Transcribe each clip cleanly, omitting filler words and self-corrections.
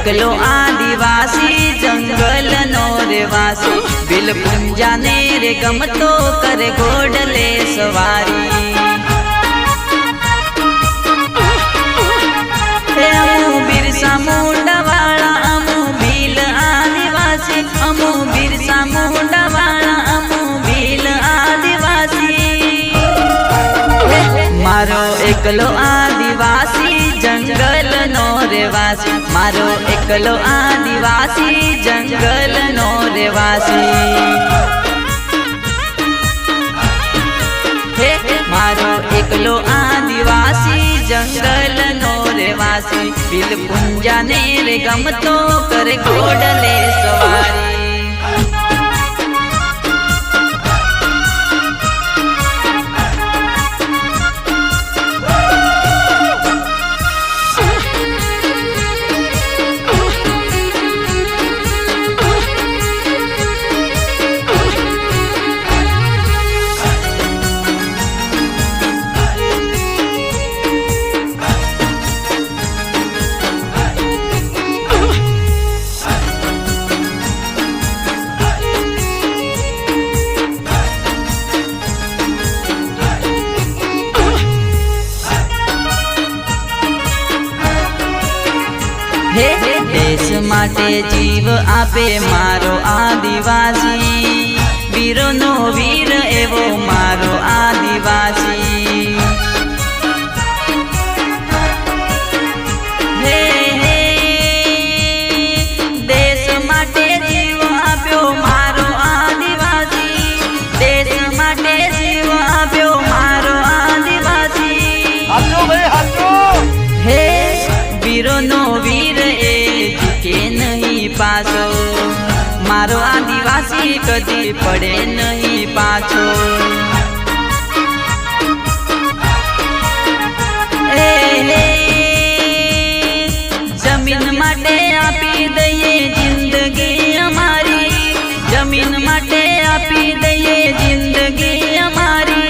एकलो आदिवासी जंगल नो रेवासी बिलपुंजा ने रे गमतो करे घोड़ले सवारी। अमु बिरसा मुंडा वाला अमु भील आदिवासी अमु बिरसा मुंडा वाला अमु भील आदिवासी। मारो एकलो आदिवासी जंगल नो रेवासी मारो एकलो आदिवासी जंगल नो रेवासी। मारो एकलो आदिवासी जंगल नो रेवासी बिलपुंजा ने रे गमतो करे घोड़ले सवारी। देश माटे जीव आपे मारो आदिवासी वीरो नो वीर एवो मारो आदिवासी। हे हे देश माटे जीव आप्यो मारो आदिवासी देश माटे जीव आप्यो मारो आदिवासी। हे वीरो नो वीर के नहीं पाछो मारो आदिवासी कदी पड़े नहीं पाछो। जमीन माटे आपी दये जिंदगी हमारी जमीन माटे आपी दये जिंदगी हमारी।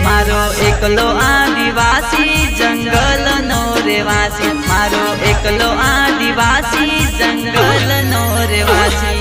मारो एकलो आदिवासी जंगल नो रेवासी मारो एकलो आदिवासी जंगल नो रेवासी।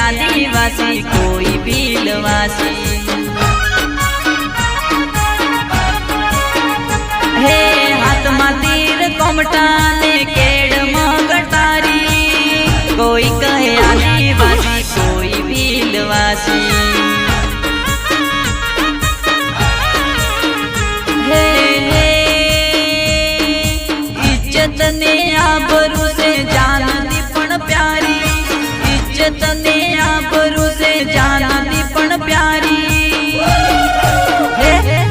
आदिवासी कोई भीलवासी हे हाथ में तीर कोमटा ने केड़ में कटारी कोई कहे आदिवासी कोई भीलवासी। हे इज्जत ने आबरू से जान दी पण प्यारी इज्जत ने आबरू से जाना दी पण प्यारी।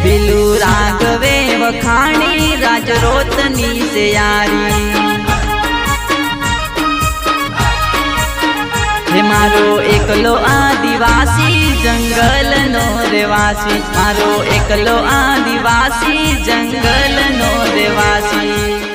बिलू राघवे वखाणी राज रोतनी से यारी। हे मारो एकलो आदिवासी जंगल नो रेवासी मारो एकलो आदिवासी जंगल नो रेवासी।